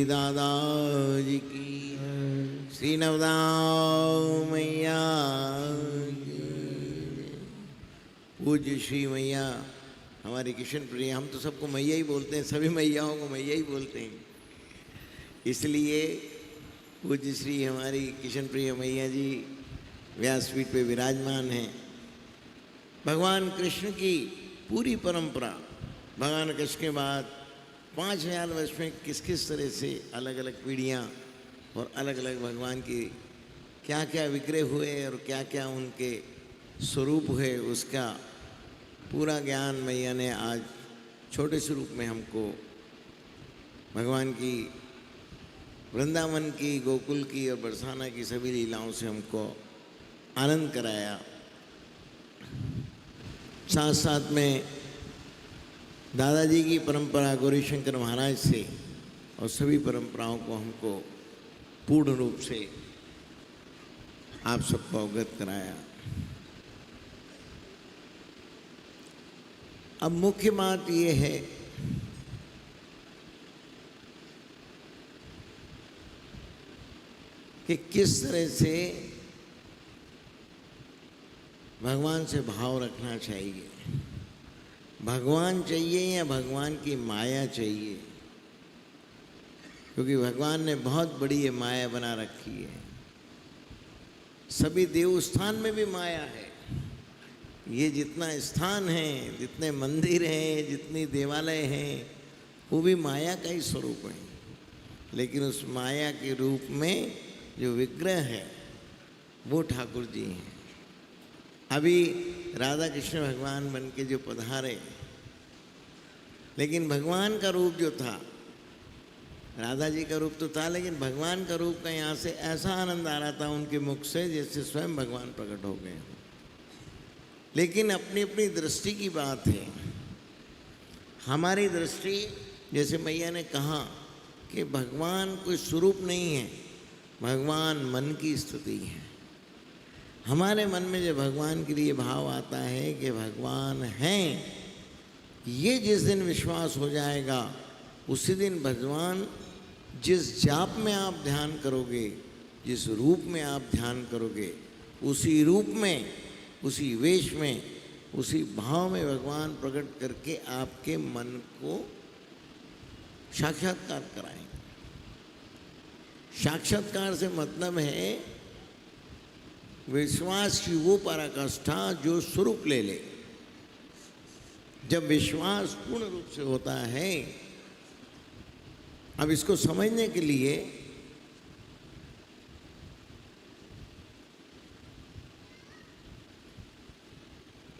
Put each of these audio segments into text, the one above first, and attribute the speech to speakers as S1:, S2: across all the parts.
S1: दादाजी की, श्री नवदाव मैया की। पूज्य श्री मैया हमारी किशन प्रिया, हम तो सबको मैया ही बोलते हैं, सभी मैयाओं को मैया ही बोलते हैं, इसलिए पूज्य श्री हमारी किशन प्रिया मैया जी व्यासपीठ पे विराजमान हैं। भगवान कृष्ण की पूरी परंपरा, भगवान कृष्ण के बाद 5000 वर्ष में किस किस तरह से अलग अलग पीढ़ियाँ और अलग अलग भगवान की क्या क्या विग्रह हुए और क्या क्या उनके स्वरूप हुए, उसका पूरा ज्ञान मैया ने आज छोटे स्वरूप में हमको भगवान की वृंदावन की, गोकुल की और बरसाना की सभी लीलाओं से हमको आनंद कराया। साथ साथ में दादाजी की परंपरा गौरीशंकर महाराज से और सभी परंपराओं को हमको पूर्ण रूप से आप सबको अवगत कराया। अब मुख्य बात ये है कि किस तरह से भगवान से भाव रखना चाहिए। भगवान चाहिए या भगवान की माया चाहिए, क्योंकि भगवान ने बहुत बड़ी ये माया बना रखी है। सभी देवस्थान में भी माया है। ये जितना स्थान है, जितने मंदिर हैं, जितनी देवालय हैं, वो भी माया का ही स्वरूप है। लेकिन उस माया के रूप में जो विग्रह है वो ठाकुर जी हैं। अभी राधा कृष्ण भगवान बन के जो पधारे, लेकिन भगवान का रूप जो था, राधा जी का रूप तो था, लेकिन भगवान का रूप का यहाँ से ऐसा आनंद आ रहा था उनके मुख से जैसे स्वयं भगवान प्रकट हो गए। लेकिन अपनी अपनी दृष्टि की बात है। हमारी दृष्टि, जैसे मैया ने कहा कि भगवान कोई स्वरूप नहीं है, भगवान मन की स्थिति है। हमारे मन में जो भगवान के लिए भाव आता है कि भगवान हैं, ये जिस दिन विश्वास हो जाएगा, उसी दिन भगवान जिस जाप में आप ध्यान करोगे, जिस रूप में आप ध्यान करोगे, उसी रूप में, उसी वेश में, उसी भाव में भगवान प्रकट करके आपके मन को साक्षात्कार कराएंगे। साक्षात्कार से मतलब है विश्वास की वो पराकाष्ठा जो स्वरूप ले ले। जब विश्वास पूर्ण रूप से होता है, अब इसको समझने के लिए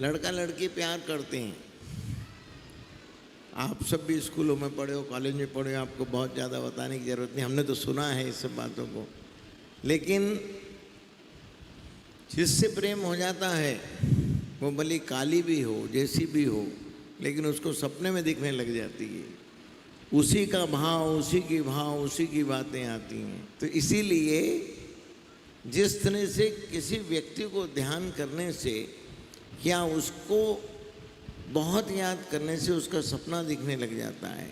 S1: लड़का लड़की प्यार करते हैं। आप सब भी स्कूलों में पढ़े हो, कॉलेज में पढ़े हो, आपको बहुत ज़्यादा बताने की ज़रूरत नहीं, हमने तो सुना है इस सब बातों को। लेकिन जिससे प्रेम हो जाता है वो भली काली भी हो, जैसी भी हो, लेकिन उसको सपने में दिखने लग जाती है। उसी का भाव, उसी की भाव, उसी की बातें आती हैं। तो इसीलिए जिस तरह से किसी व्यक्ति को ध्यान करने से या उसको बहुत याद करने से उसका सपना दिखने लग जाता है,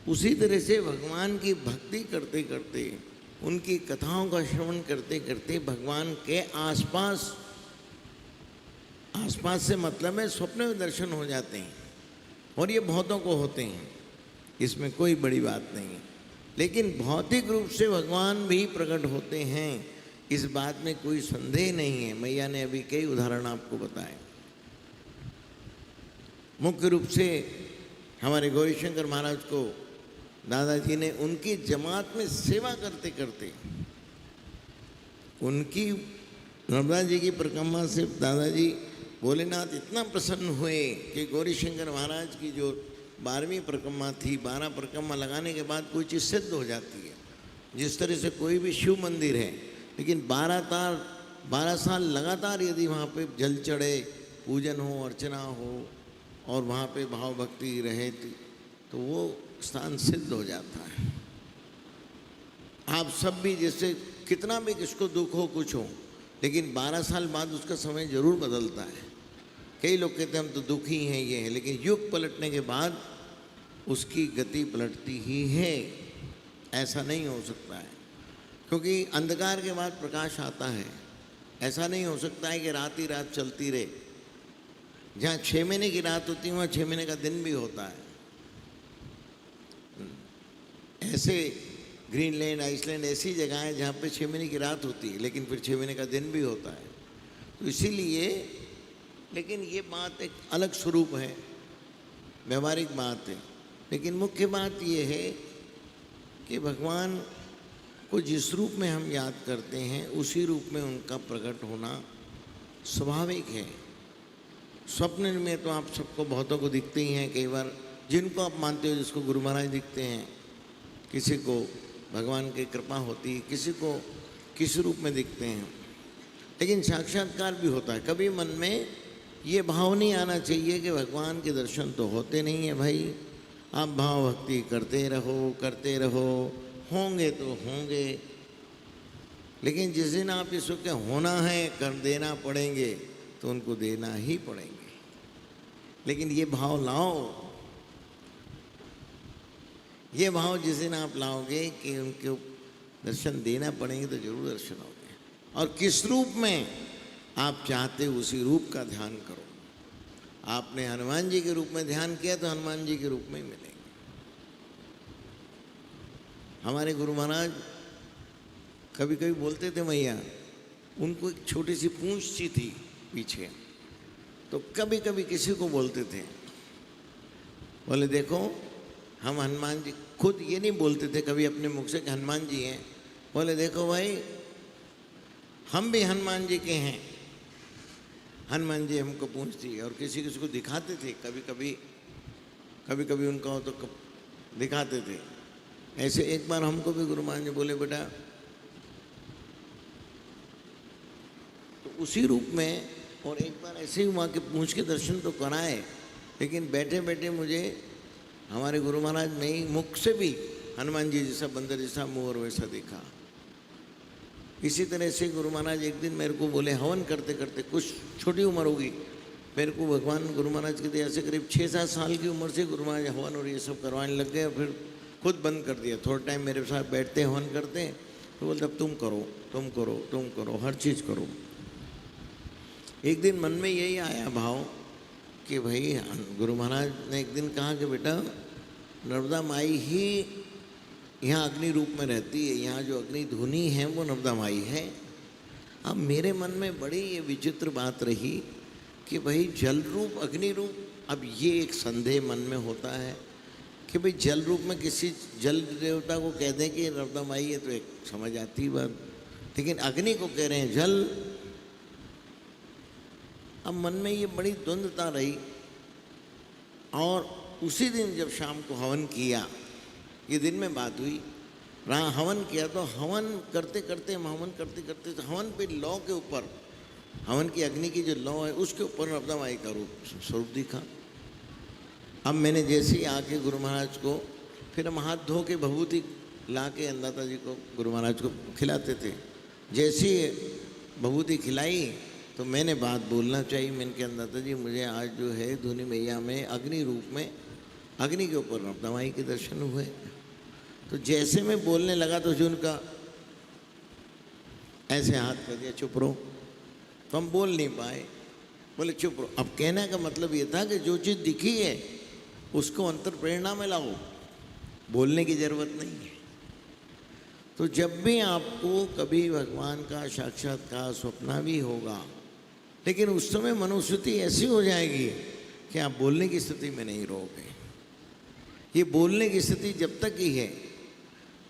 S1: उसी तरह से भगवान की भक्ति करते करते, उनकी कथाओं का श्रवण करते करते भगवान के आसपास, आसपास से मतलब है स्वप्न में दर्शन हो जाते हैं। और ये बहुतों को होते हैं, इसमें कोई बड़ी बात नहीं है। लेकिन भौतिक रूप से भगवान भी प्रकट होते हैं, इस बात में कोई संदेह नहीं है। मैया ने अभी कई उदाहरण आपको बताए। मुख्य रूप से हमारे गौरीशंकर महाराज को दादाजी ने उनकी जमात में सेवा करते करते, उनकी नर्मदा जी की परिक्रमा से दादाजी भोलेनाथ इतना प्रसन्न हुए कि गौरीशंकर महाराज की जो 12वीं परिक्रमा थी, 12 परिक्रमा लगाने के बाद कोई चीज़ सिद्ध हो जाती है। जिस तरह से कोई भी शिव मंदिर है, लेकिन 12 साल लगातार यदि वहाँ पे जल चढ़े, पूजन हो, अर्चना हो और वहाँ पे भाव भक्ति रहे तो वो स्थान सिद्ध हो जाता है। आप सब भी जैसे कितना भी किसको दुख हो, कुछ हो, लेकिन 12 साल बाद उसका समय जरूर बदलता है। कई लोग कहते हैं हम तो दुखी हैं, ये है, लेकिन युग पलटने के बाद उसकी गति पलटती ही है। ऐसा नहीं हो सकता है, क्योंकि अंधकार के बाद प्रकाश आता है। ऐसा नहीं हो सकता है कि रात ही रात चलती रहे। जहाँ 6 महीने की रात होती है वहाँ 6 महीने का दिन भी होता है। ऐसे ग्रीनलैंड, आइसलैंड ऐसी जगह है जहाँ पे 6 महीने की रात होती है, लेकिन फिर 6 महीने का दिन भी होता है। तो इसीलिए, लेकिन ये बात एक अलग स्वरूप है, व्यवहारिक बात है। लेकिन मुख्य बात ये है कि भगवान को जिस रूप में हम याद करते हैं उसी रूप में उनका प्रकट होना स्वाभाविक है। स्वप्न में तो आप सबको बहुतों को दिखते ही हैं। कई बार जिनको आप मानते हो, जिसको गुरु महाराज दिखते हैं, किसी को भगवान की कृपा होती है, किसी को किस रूप में दिखते हैं। लेकिन साक्षात्कार भी होता है। कभी मन में ये भाव नहीं आना चाहिए कि भगवान के दर्शन तो होते नहीं है। भाई आप भाव भक्ति करते रहो, होंगे तो होंगे, लेकिन जिस दिन आप इसको क्या होना है, कर देना पड़ेंगे, तो उनको देना ही पड़ेंगे। लेकिन ये भाव लाओ, ये भाव जिस दिन आप लाओगे कि उनके दर्शन देना पड़ेंगे, तो जरूर दर्शन होंगे। और किस रूप में आप चाहते हो उसी रूप का ध्यान करो। आपने हनुमान जी के रूप में ध्यान किया तो हनुमान जी के रूप में ही मिलेंगे। हमारे गुरु महाराज कभी कभी बोलते थे, मैया उनको एक छोटी सी पूंछ सी थी पीछे, तो कभी कभी किसी को बोलते थे, बोले देखो हम हनुमान जी, खुद ये नहीं बोलते थे कभी अपने मुख से कि हनुमान जी हैं, बोले देखो भाई हम भी हनुमान जी के हैं। हनुमान जी हमको पूछती है। और किसी किसी को दिखाते थे, कभी कभी उनका हो तो दिखाते थे। ऐसे एक बार हमको भी गुरु महाराज जी बोले, बेटा तो उसी रूप में। और एक बार ऐसे ही वहाँ के पूछ के दर्शन तो कराए, लेकिन बैठे बैठे मुझे हमारे गुरु महाराज ने ही मुख से भी हनुमान जी जैसा, बंदर जैसा मुँह और वैसा देखा। इसी तरह से गुरु महाराज एक दिन मेरे को बोले, हवन करते करते, कुछ छोटी उम्र होगी मेरे को, भगवान गुरु महाराज की दया से करीब 6-7 साल की उम्र से गुरु महाराज हवन और ये सब करवाने लग गए। फिर खुद बंद कर दिया। थोड़ा टाइम मेरे साथ बैठते हवन करते, तो बोलते अब तुम करो, हर चीज़ करो। एक दिन मन में यही आया भाव कि भाई गुरु महाराज ने एक दिन कहा कि बेटा नर्मदा माई ही यहाँ अग्नि रूप में रहती है, यहाँ जो अग्नि धुनी है वो नर्मदा माई है। अब मेरे मन में बड़ी ये विचित्र बात रही कि भाई जल रूप अग्नि रूप, अब ये एक संदेह मन में होता है कि भाई जल रूप में किसी जल देवता को कह दें कि नर्मदा माई है तो एक समझ आती बात, लेकिन अग्नि को कह रहे हैं जल। अब मन में ये बड़ी द्वंद्वता रही। और उसी दिन जब शाम को हवन किया, ये दिन में बात हुई, हवन किया, तो हवन करते करते तो हवन पे लौ के ऊपर, हवन की अग्नि की जो लौ है उसके ऊपर नर्मदा माई का स्वरूप दिखा। अब मैंने जैसे ही आके गुरु महाराज को, फिर हम हाथ धो के भभूति ला के अन्नदाता जी को, गुरु महाराज को खिलाते थे। जैसे ही भभूति खिलाई तो मैंने बात बोलना चाहिए। मैंने कहा अन्नदाता जी मुझे आज जो है धुनी मैया में अग्नि रूप में, अग्नि के ऊपर नर्मदा माई के दर्शन हुए। तो जैसे मैं बोलने लगा तो जो उनका ऐसे हाथ कर दिया, चुप रहो। तो हम बोल नहीं पाए, बोले चुप रहो। अब कहने का मतलब ये था कि जो चीज़ दिखी है उसको अंतर प्रेरणा में लाओ, बोलने की जरूरत नहीं है। तो जब भी आपको कभी भगवान का साक्षात्कार स्वप्न भी होगा, लेकिन उस समय मनोस्थिति ऐसी हो जाएगी कि आप बोलने की स्थिति में नहीं रहोगे। ये बोलने की स्थिति जब तक ही है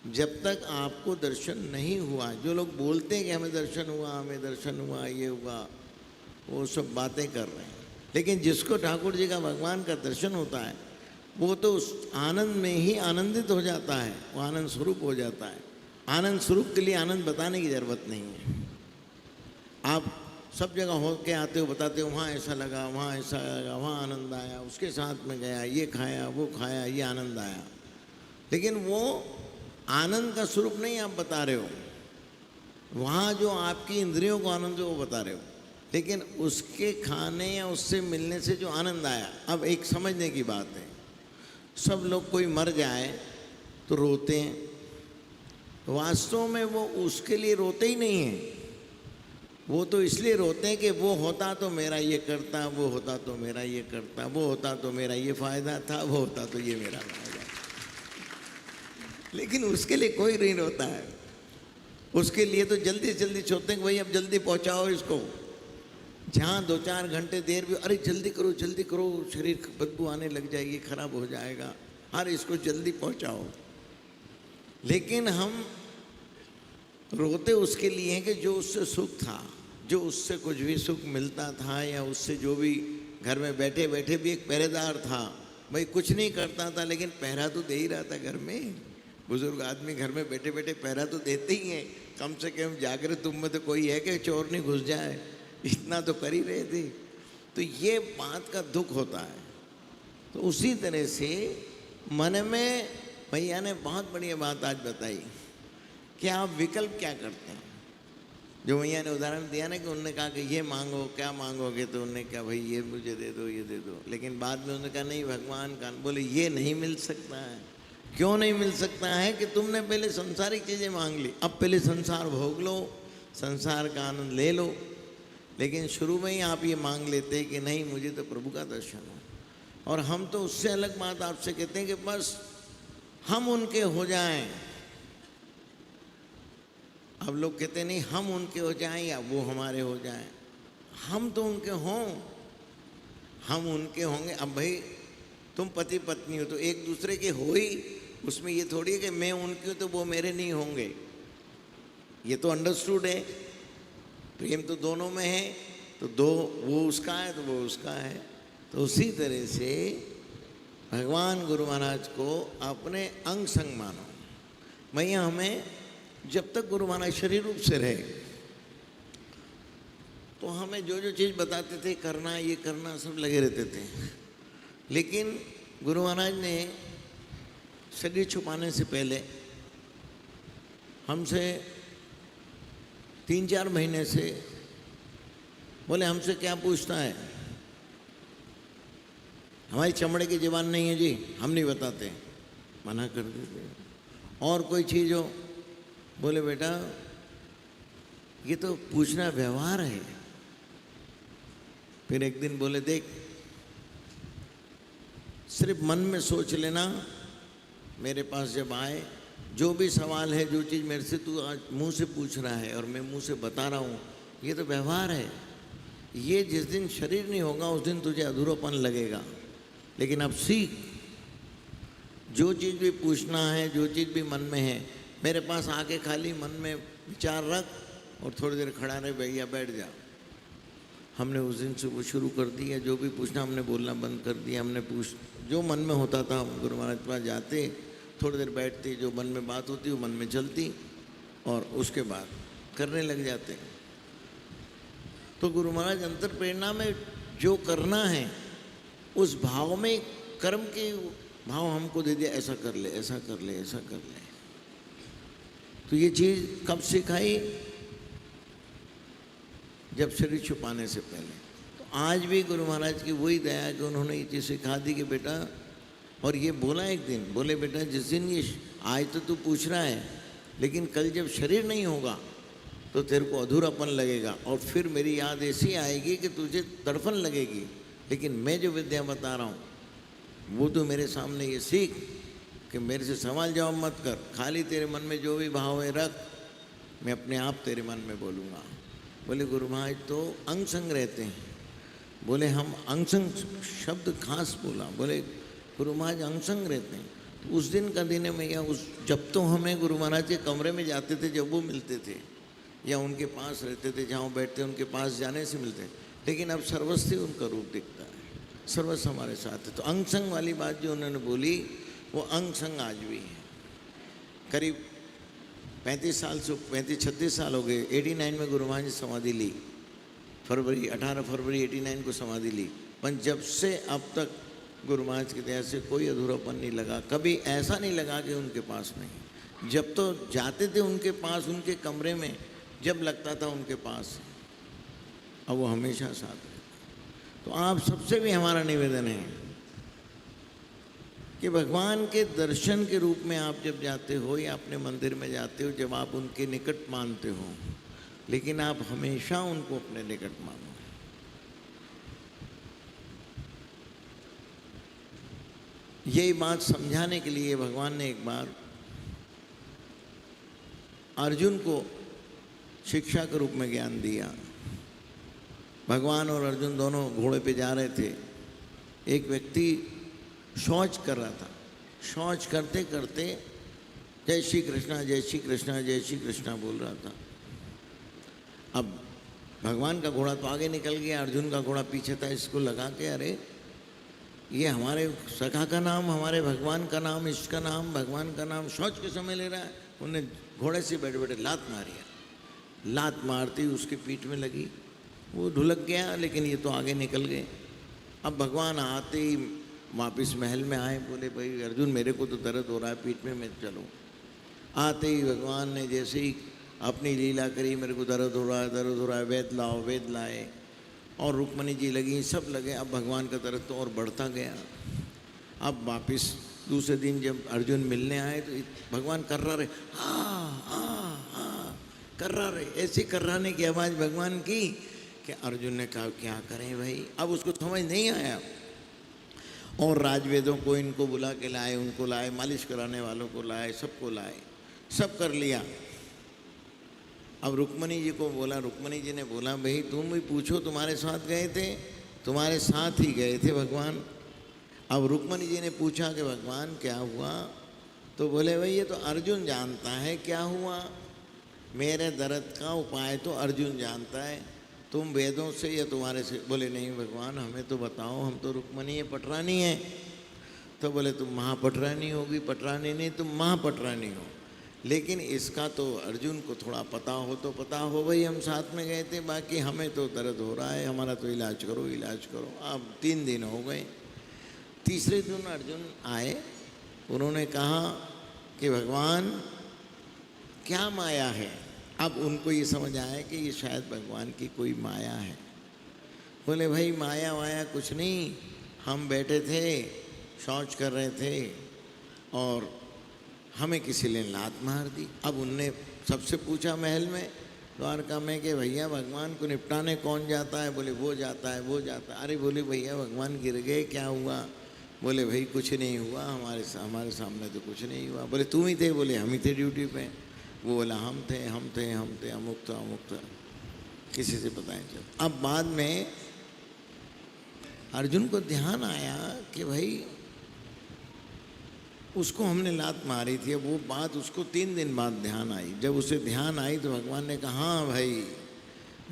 S1: जब तक आपको दर्शन नहीं हुआ। जो लोग बोलते हैं कि हमें दर्शन हुआ, ये हुआ, वो सब बातें कर रहे हैं। लेकिन जिसको ठाकुर जी का भगवान का दर्शन होता है वो तो उस आनंद में ही आनंदित हो जाता है, वो आनंद स्वरूप हो जाता है। आनंद स्वरूप के लिए आनंद बताने की ज़रूरत नहीं है। आप सब जगह हो के आते हो, बताते हो वहाँ ऐसा लगा, वहाँ ऐसा लगा, वहाँ आनंद आया, उसके साथ में गया, ये खाया, वो खाया, ये आनंद आया। लेकिन वो आनंद का स्वरूप नहीं आप बता रहे हो, वहाँ जो आपकी इंद्रियों को आनंद है वो बता रहे हो। लेकिन उसके खाने या उससे मिलने से जो आनंद आया, अब एक समझने की बात है। सब लोग कोई मर जाए तो रोते हैं, वास्तव में वो उसके लिए रोते ही नहीं हैं, वो तो इसलिए रोते हैं कि वो होता तो मेरा ये करता, वो होता तो मेरा ये करता, वो होता तो मेरा ये फायदा था, वो होता तो ये मेरा फायदा। लेकिन उसके लिए कोई नहीं रोता है। उसके लिए तो जल्दी से जल्दी सोचते हैं कि भाई अब जल्दी पहुंचाओ इसको। जहाँ 2-4 घंटे देर भी, अरे जल्दी करो, शरीर बदबू आने लग जाएगी, खराब हो जाएगा, अरे इसको जल्दी पहुंचाओ। लेकिन हम रोते उसके लिए हैं कि जो उससे सुख था, जो उससे कुछ भी सुख मिलता था, या उससे जो भी घर में बैठे बैठे भी एक पहरेदार था, भाई कुछ नहीं करता था लेकिन पहरा तो दे ही रहा था घर में। बुजुर्ग आदमी घर में बैठे बैठे पहरा तो देते ही हैं, कम से कम जागृत तुम में तो कोई है कि चोर नहीं घुस जाए, इतना तो कर ही रहे थे। तो ये बात का दुख होता है। तो उसी तरह से मन में भैया ने बहुत बढ़िया बात आज बताई कि आप विकल्प क्या करते हैं। जो भैया ने उदाहरण दिया ना कि उन्होंने कहा कि ये मांगो, क्या मांगोगे, तो उन्होंने कहा भाई ये मुझे दे दो, ये दे दो। लेकिन बाद में उन्होंने कहा नहीं भगवान का, बोले ये नहीं मिल सकता है। क्यों नहीं मिल सकता है? कि तुमने पहले संसारिक चीज़ें मांग ली, अब पहले संसार भोग लो, संसार का आनंद ले लो। लेकिन शुरू में ही आप ये मांग लेते कि नहीं मुझे तो प्रभु का दर्शन हो। और हम तो उससे अलग बात आपसे कहते हैं कि बस हम उनके हो जाएं। अब लोग कहते नहीं हम उनके हो जाएं या वो हमारे हो जाएं, हम तो उनके हों, हम उनके होंगे। अब भाई तुम पति पत्नी हो तो एक दूसरे के हो ही, उसमें ये थोड़ी है कि मैं उनके हूँ तो वो मेरे नहीं होंगे। ये तो अंडरस्टूड है, प्रेम तो दोनों में है, तो दो वो उसका है तो वो उसका है। तो उसी तरह से भगवान गुरु महाराज को अपने अंग संग मानो। भैया हमें जब तक गुरु महाराज शरीर रूप से रहे तो हमें जो जो चीज़ बताते थे करना, ये करना, सब लगे रहते थे। लेकिन गुरु महाराज ने शरीर छुपाने से पहले हमसे 3-4 महीने से बोले हमसे क्या पूछता है, हमारी चमड़े की ज़बान नहीं है जी, हम नहीं बताते, मना कर देते। और कोई चीज़ हो, बोले बेटा ये तो पूछना व्यवहार है। फिर एक दिन बोले देख सिर्फ मन में सोच लेना, मेरे पास जब आए जो भी सवाल है, जो चीज़ मेरे से तू आज मुंह से पूछ रहा है और मैं मुंह से बता रहा हूँ, ये तो व्यवहार है। ये जिस दिन शरीर नहीं होगा उस दिन तुझे अधूरापन लगेगा। लेकिन अब सीख, जो चीज़ भी पूछना है, जो चीज़ भी मन में है, मेरे पास आके खाली मन में विचार रख और थोड़ी देर खड़ा रहे, भैया बैठ जा। हमने उस दिन से वो शुरू कर दिया, जो भी पूछना हमने बोलना बंद कर दिया। हमने जो मन में होता था गुरु महाराज के पास जाते, थोड़ी देर बैठते, जो मन में बात होती वो मन में चलती और उसके बाद करने लग जाते। तो गुरु महाराज अंतर प्रेरणा में जो करना है उस भाव में, कर्म के भाव हमको दे दिया, ऐसा कर ले, ऐसा कर ले, ऐसा कर ले। तो ये चीज़ कब सिखाई? जब शरीर छुपाने से पहले। तो आज भी गुरु महाराज की वही दया है कि उन्होंने ये चीज़ सिखा दी कि बेटा, और ये बोला एक दिन, बोले बेटा जिस दिन ये आज तो तू पूछ रहा है, लेकिन कल जब शरीर नहीं होगा तो तेरे को अधूरापन लगेगा और फिर मेरी याद ऐसी आएगी कि तुझे तड़फन लगेगी। लेकिन मैं जो विद्या बता रहा हूँ वो तो मेरे सामने ये सीख कि मेरे से सवाल जवाब मत कर, खाली तेरे मन में जो भी भाव है रख, मैं अपने आप तेरे मन में बोलूँगा। बोले गुरु महाराज तो अंग संग रहते हैं। बोले हम अंग संग शब्द खास बोला। बोले गुरु महाराज अंग संग रहते हैं। तो उस दिन का दिन है भैया, जब तो हमें गुरु महाराज के कमरे में जाते थे, जब वो मिलते थे या उनके पास रहते थे, जहाँ बैठते उनके पास जाने से मिलते। लेकिन अब सर्वस्व उनका रूप दिखता है, सर्वस्व हमारे साथ है। तो अंग संग वाली बात जो उन्होंने बोली वो अंग संग आज भी है। करीब 35-36 साल हो गए। 89 में गुरु महाराज ने समाधि ली, 18 फरवरी 89 को समाधि ली। पर जब से अब तक गुरु महाराज की दया से कोई अधूरापन नहीं लगा। कभी ऐसा नहीं लगा कि उनके पास नहीं। जब तो जाते थे उनके पास, उनके कमरे में, जब लगता था उनके पास, अब वो हमेशा साथ रहे। तो आप सबसे भी हमारा निवेदन है कि भगवान के दर्शन के रूप में आप जब जाते हो या अपने मंदिर में जाते हो, जब आप उनके निकट मानते हो, लेकिन आप हमेशा उनको अपने निकट मानो। यही बात समझाने के लिए भगवान ने एक बार अर्जुन को शिक्षा के रूप में ज्ञान दिया। भगवान और अर्जुन दोनों घोड़े पे जा रहे थे। एक व्यक्ति शौच कर रहा था। शौच करते करते जय श्री कृष्णा जय श्री कृष्णा जय श्री कृष्णा बोल रहा था। अब भगवान का घोड़ा तो आगे निकल गया, अर्जुन का घोड़ा पीछे था। इसको लगा के अरे ये हमारे सखा का नाम, हमारे भगवान का नाम, इष्ट का नाम, भगवान का नाम शौच के समय ले रहा है। उन्हें घोड़े से बैठे बैठे लात मारी। लात मारती उसकी पीठ में लगी, वो ढुलक गया, लेकिन ये तो आगे निकल गए। अब भगवान आते ही वापिस महल में आए, बोले भाई अर्जुन मेरे को तो दर्द हो रहा है पीठ में, मैं चलूँ। आते ही भगवान ने जैसे ही अपनी लीला करी, मेरे को दर्द हो रहा है, दर्द हो रहा है, वैद्य लाओ, वैद्य लाए, और रुक्मणी जी लगी, सब लगे। अब भगवान का दर्द तो और बढ़ता गया। अब वापिस दूसरे दिन जब अर्जुन मिलने आए तो भगवान कर्रा रहे, कर्रा रहे, ऐसी कर्राने की आवाज़ भगवान की कि अर्जुन ने कहा क्या करें भाई। अब उसको समझ नहीं आया, और राजवेदों को इनको बुला के लाए, उनको लाए, मालिश कराने वालों को लाए, सबको लाए, सब कर लिया। अब रुक्मणी जी को बोला, रुक्मणी जी ने बोला भाई तुम भी पूछो, तुम्हारे साथ गए थे, तुम्हारे साथ ही गए थे भगवान। अब रुक्मणी जी ने पूछा कि भगवान क्या हुआ, तो बोले भाई ये तो अर्जुन जानता है क्या हुआ, मेरे दर्द का उपाय तो अर्जुन जानता है, तुम वेदों से या तुम्हारे से। बोले नहीं भगवान हमें तो बताओ, हम तो रुक्मणी है, पटरानी है। तो बोले तुम महापटरानी होगी, पटरानी नहीं तुम महापटरानी हो, लेकिन इसका तो अर्जुन को थोड़ा पता हो तो पता हो भाई, हम साथ में गए थे, बाकी हमें तो दर्द हो रहा है, हमारा तो इलाज करो इलाज करो। अब 3 दिन हो गए। तीसरे दिन अर्जुन आए, उन्होंने कहा कि भगवान क्या माया है। अब उनको ये समझ आया कि ये शायद भगवान की कोई माया है। बोले भाई माया वाया कुछ नहीं, हम बैठे थे शौच कर रहे थे और हमें किसी ने लात मार दी। अब उनने सबसे पूछा महल में, द्वारका में, कि भैया भगवान को निपटाने कौन जाता है। बोले वो जाता है, वो जाता है। अरे बोले भैया भगवान गिर गए, क्या हुआ। बोले भाई कुछ नहीं हुआ, हमारे सामने तो कुछ नहीं हुआ। बोले तुम ही थे। बोले हम ही थे ड्यूटी पे। वो बोला हम थे अमुक था, किसी से पता नहीं चला। अब बाद में अर्जुन को ध्यान आया कि भाई उसको हमने लात मारी थी। वो बात उसको 3 दिन बाद ध्यान आई। जब उसे ध्यान आई तो भगवान ने कहा हाँ भाई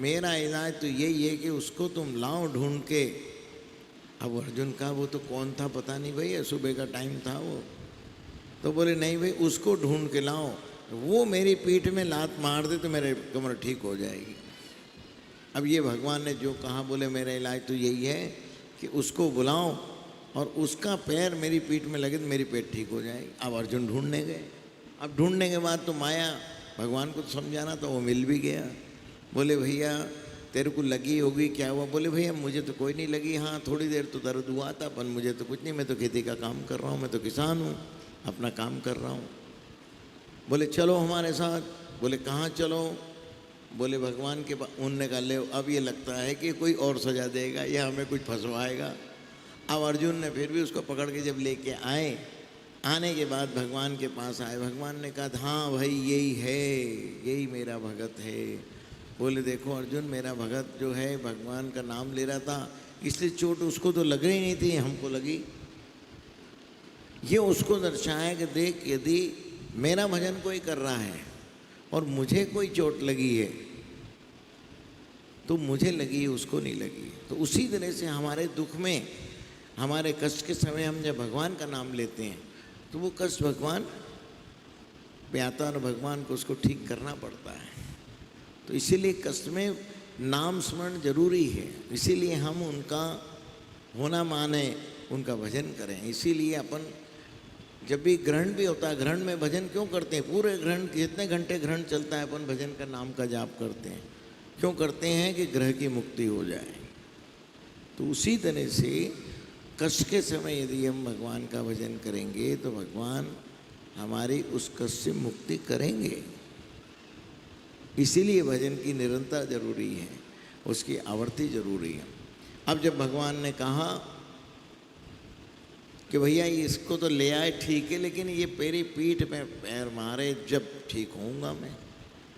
S1: मेरा इलाज तो यही है कि उसको तुम लाओ ढूंढ के। अब अर्जुन का वो तो कौन था पता नहीं भाई, सुबह का टाइम था वो। तो बोले नहीं भाई उसको ढूंढ के लाओ, वो मेरी पीठ में लात मार दे तो मेरे कमर ठीक हो जाएगी। अब ये भगवान ने जो कहा, बोले मेरा इलाज तो यही है कि उसको बुलाओ और उसका पैर मेरी पीठ में लगे तो मेरी पेट ठीक हो जाएगी। अब अर्जुन ढूंढने गए। अब ढूंढने के बाद तो माया भगवान को तो समझाना तो वो मिल भी गया। बोले भैया तेरे को लगी होगी, क्या हुआ। बोले भैया मुझे तो कोई नहीं लगी, हाँ थोड़ी देर तो दर्द हुआ था, पर मुझे तो कुछ नहीं, मैं तो खेती का काम कर रहा हूँ, मैं तो किसान हूँ, अपना काम कर रहा हूँ। बोले चलो हमारे साथ। बोले कहाँ चलो। बोले भगवान के पास। उनने कहा ले अब ये लगता है कि कोई और सजा देगा या हमें कुछ फंसवाएगा। अब अर्जुन ने फिर भी उसको पकड़ के जब लेके आए, आने के बाद भगवान के पास आए, भगवान ने कहा हाँ भाई यही है, यही मेरा भगत है। बोले देखो अर्जुन मेरा भगत जो है भगवान का नाम ले रहा था, इसलिए चोट उसको तो लग रही नहीं थी, हमको लगी। ये उसको दर्शाया कि देख यदि मेरा भजन कोई कर रहा है और मुझे कोई चोट लगी है तो मुझे लगी उसको नहीं लगी। तो उसी तरह से हमारे दुख में, हमारे कष्ट के समय हम जब भगवान का नाम लेते हैं तो वो कष्ट भगवान पे आता है और भगवान को उसको ठीक करना पड़ता है। तो इसीलिए कष्ट में नाम स्मरण जरूरी है, इसीलिए हम उनका होना माने, उनका भजन करें। इसीलिए अपन जब भी ग्रहण भी होता है, ग्रहण में भजन क्यों करते हैं, पूरे ग्रहण जितने घंटे ग्रहण चलता है अपन भजन का नाम का जाप करते हैं। क्यों करते हैं कि ग्रह की मुक्ति हो जाए। तो उसी तरह से कष्ट के समय यदि हम भगवान का भजन करेंगे तो भगवान हमारी उस कष्ट से मुक्ति करेंगे। इसीलिए भजन की निरंतरता जरूरी है, उसकी आवर्ती जरूरी है। अब जब भगवान ने कहा कि भैया इसको तो ले आए ठीक है, लेकिन ये मेरी पीठ में पैर मारे जब ठीक होऊंगा मैं,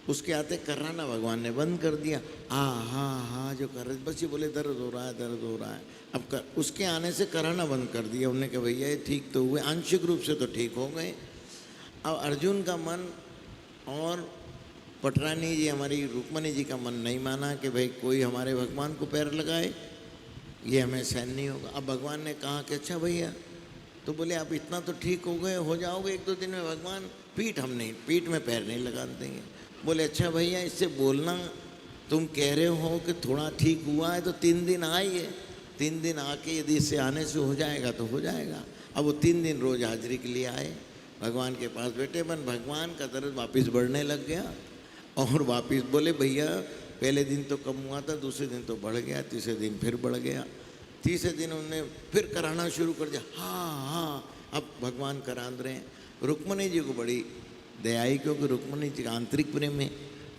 S1: उसके आते कराना भगवान ने बंद कर दिया। हाँ जो कर रहे बस ये बोले दर्द हो रहा है दर्द हो रहा है। अब उसके आने से कराना बंद कर दिया। उन्होंने कहा भैया ये ठीक तो हुए, आंशिक रूप से तो ठीक हो गए। अब अर्जुन का मन और पटरानी जी हमारी रुक्मणी जी का मन नहीं माना कि भाई कोई हमारे भगवान को पैर लगाए, ये हमें सहन नहीं होगा। अब भगवान ने कहा कि अच्छा भैया, तो बोले आप इतना तो ठीक हो गए, हो जाओगे 1-2 दिन में भगवान, पीठ में पैर नहीं लगा देंगे। बोले अच्छा भैया इससे बोलना, तुम कह रहे हो कि थोड़ा ठीक हुआ है तो 3 दिन आइए, 3 दिन आके यदि इससे आने से हो जाएगा तो हो जाएगा। अब वो 3 दिन रोज हाजिरी के लिए आए, भगवान के पास बैठे, मन भगवान का दर्द वापस बढ़ने लग गया और वापस बोले भैया पहले दिन तो कम हुआ था, दूसरे दिन तो बढ़ गया, तीसरे दिन फिर बढ़ गया, तीसरे दिन उन्होंने फिर कराना शुरू कर दिया। हाँ अब भगवान करा रहे हैं। रुक्मणी जी को बड़ी दया आई, क्योंकि रुक्मणी जी का आंतरिक प्रेम है।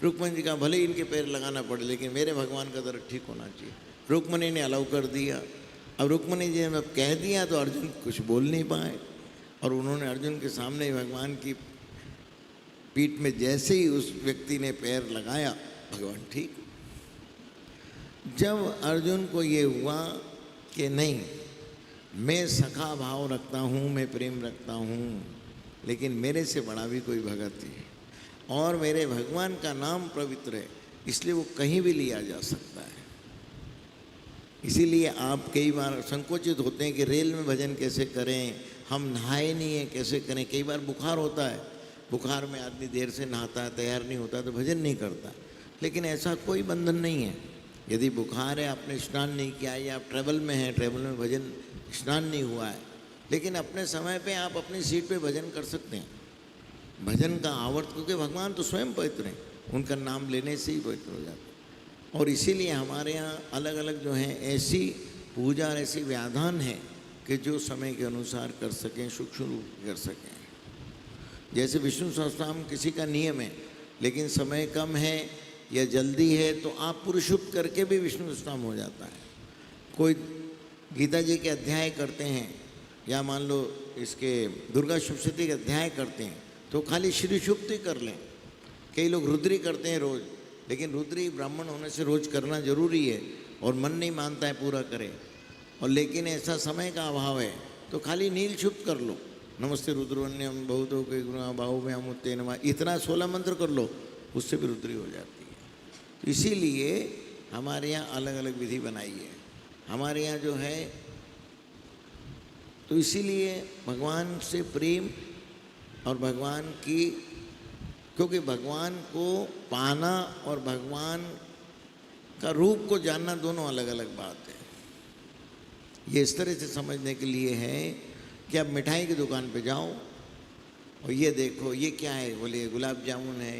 S1: रुक्मणी जी का भले ही इनके पैर लगाना पड़े, लेकिन मेरे भगवान का दर्द ठीक होना चाहिए। रुक्मणी ने अलाउ कर दिया। अब रुक्मणी जी ने अब कह दिया तो अर्जुन कुछ बोल नहीं पाए, और उन्होंने अर्जुन के सामने ही भगवान की पीठ में जैसे ही उस व्यक्ति ने पैर लगाया, भगवान ठीक। जब अर्जुन को ये हुआ कि नहीं, मैं सखा भाव रखता हूँ, मैं प्रेम रखता हूँ, लेकिन मेरे से बड़ा भी कोई भगत है और मेरे भगवान का नाम पवित्र है, इसलिए वो कहीं भी लिया जा सकता है। इसीलिए आप कई बार संकोचित होते हैं कि रेल में भजन कैसे करें, हम नहाए नहीं हैं कैसे करें। कई बार बुखार होता है, बुखार में आदमी देर से नहाता है, तैयार नहीं होता तो भजन नहीं करता, लेकिन ऐसा कोई बंधन नहीं है। यदि बुखार है, आपने स्नान नहीं किया, या आप ट्रैवल में हैं, ट्रैवल में भजन स्नान नहीं हुआ है, लेकिन अपने समय पे आप अपनी सीट पे भजन कर सकते हैं। भजन का आवर्त, क्योंकि भगवान तो स्वयं पवित्र हैं, उनका नाम लेने से ही पवित्र हो जाता है। और इसीलिए हमारे यहाँ अलग अलग जो हैं ऐसी पूजा और ऐसी व्याधान है कि जो समय के अनुसार कर सकें, सूक्ष्म रूप कर सकें। जैसे विष्णु सहस्त्रनाम किसी का नियम है, लेकिन समय कम है या जल्दी है तो आप पुरुषुप्त करके भी विष्णु सहस्त्रनाम हो जाता है। कोई गीता जी के अध्याय करते हैं, या मान लो इसके दुर्गा सप्तशती के अध्याय करते हैं, तो खाली श्री शुक्ति कर लें। कई लोग रुद्री करते हैं रोज़, लेकिन रुद्री ब्राह्मण होने से रोज़ करना जरूरी है, और मन नहीं मानता है पूरा करे, और लेकिन ऐसा समय का अभाव है तो खाली नील शुप्त कर लो, नमस्ते रुद्रवन्यम बहुतो के गुणा बाहु में अमुत्ते नमः, इतना 16 मंत्र कर लो, उससे भी रुद्री हो जाती है। तो इसीलिए हमारे यहाँ अलग अलग विधि बनाई है हमारे यहाँ जो है। तो इसीलिए भगवान से प्रेम और भगवान की, क्योंकि भगवान को पाना और भगवान का रूप को जानना दोनों अलग अलग बात है। ये इस तरह से समझने के लिए है कि आप मिठाई की दुकान पे जाओ और ये देखो ये क्या है, बोले गुलाब जामुन है,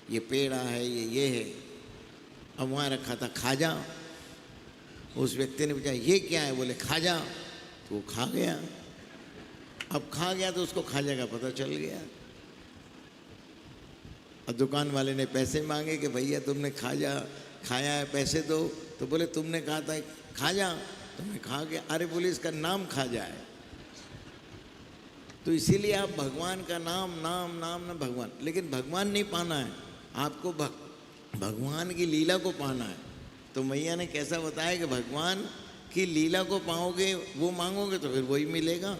S1: ये पेड़ा है, ये है। अब वहाँ रखा था खाजा, उस व्यक्ति ने पूछा ये क्या है, बोले खाजा, तो वो खा गया। अब खा गया तो उसको खाजा का पता चल गया। अब दुकान वाले ने पैसे मांगे कि भैया तुमने खाजा खाया है, पैसे दो। तो बोले तुमने कहा था खाजा, तो मैं खा गया। अरे बोले इसका नाम खाजा है। तो इसीलिए आप भगवान का नाम नाम नाम ना भगवान, लेकिन भगवान नहीं पाना है आपको, भगवान की लीला को पाना है। तो मैया ने कैसा बताया कि भगवान की लीला को पाओगे, वो मांगोगे तो फिर वही मिलेगा।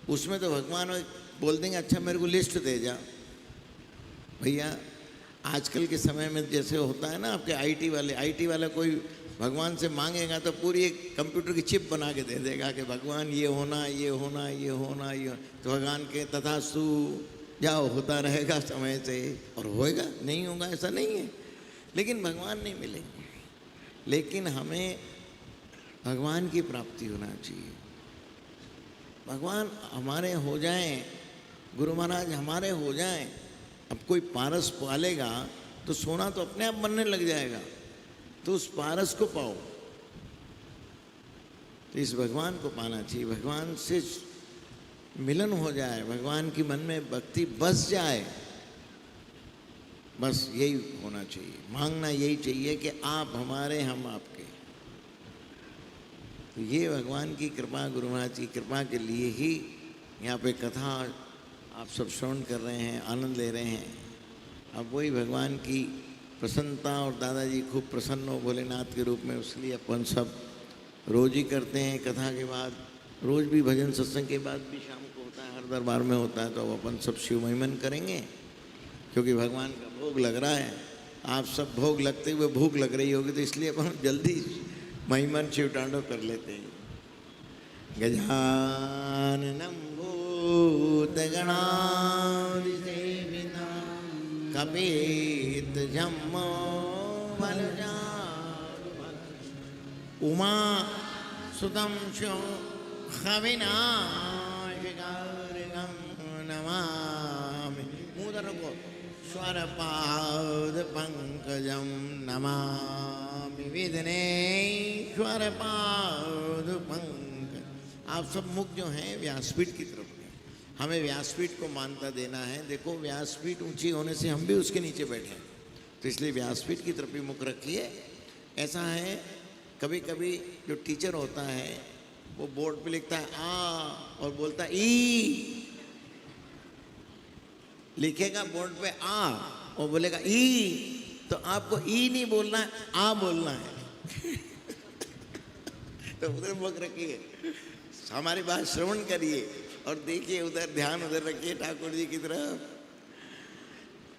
S1: उसमें तो भगवान बोल देंगे अच्छा मेरे को लिस्ट दे जा। भैया आजकल के समय में जैसे होता है ना, आपके आईटी वाला कोई भगवान से मांगेगा तो पूरी एक कंप्यूटर की चिप बना के दे देगा कि भगवान ये होना ये होना ये होना ये होना। तो भगवान के तथास्तु जाओ, होता रहेगा समय से, और होएगा, नहीं होगा ऐसा नहीं है। लेकिन भगवान नहीं मिलेंगे। लेकिन हमें भगवान की प्राप्ति होना चाहिए, भगवान हमारे हो जाएं, गुरु महाराज हमारे हो जाएं। अब कोई पारस पालेगा तो सोना तो अपने आप बनने लग जाएगा, तो उस पारस को पाओ। तो इस भगवान को पाना चाहिए, भगवान से मिलन हो जाए, भगवान की मन में भक्ति बस जाए, बस यही होना चाहिए। मांगना यही चाहिए कि आप हमारे, हम आपके। तो ये भगवान की कृपा, गुरु महाराज की कृपा के लिए ही यहाँ पे कथा आप सब श्रवण कर रहे हैं, आनंद ले रहे हैं। अब वही भगवान की प्रसन्नता, और दादाजी खूब प्रसन्न हो भोलेनाथ के रूप में, इसलिए अपन सब रोज ही करते हैं। कथा के बाद रोज भी भजन सत्संग के बाद भी शाम को होता है, हर दरबार में होता है। तो अब अपन सब शिव महिमन करेंगे, क्योंकि भगवान का भोग लग रहा है। आप सब भोग लगते हुए भूख लग रही होगी, तो इसलिए अपन जल्दी महिमन शिव तांडव कर लेते हैं। गजाननं भूतगणाधिसेवितं कपितजम्बो फलचारुभक्षणं उमा सुतं हविनाशकारकं नमामि। मूदर को स्वरपाद पंकजं नमामि, विघ्नेश्वर पाद पंकज। आप सब मुख जो हैं व्यासपीठ की तरफ हैं, हमें व्यासपीठ को मान्यता देना है। देखो व्यासपीठ ऊंची होने से हम भी उसके नीचे बैठे हैं, तो इसलिए व्यासपीठ की तरफ ही मुख रखिए। ऐसा है कभी कभी जो टीचर होता है वो बोर्ड पे लिखता है आ और बोलता है ई, लिखेगा बोर्ड पे आ और बोलेगा ई, तो आपको ई नहीं बोलना है, आ बोलना है। तो उधर मुख रखिए, हमारी बात श्रवण करिए और देखिए उधर, ध्यान उधर रखिए ठाकुर जी की तरफ।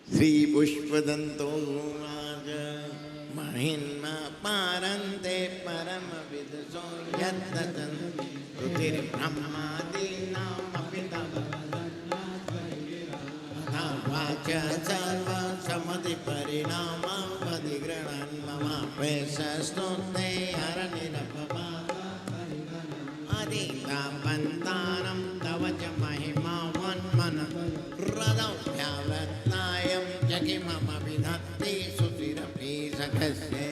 S1: श्री पुष्पदंतो महिन्मा पारंते परम विदुषो यद्दतन्ति स्तुतिर्ब्रह्मादीनामपि वाच सर्व समधि परिणामं पदिगृह्णन् मम पेशस्तुते हरनिरपमा अदितापन्तानं तव च महिमा वन्मन हृदौ व्यावृत्तायं जगिमम विधत्ते सुतिरपि सखस्य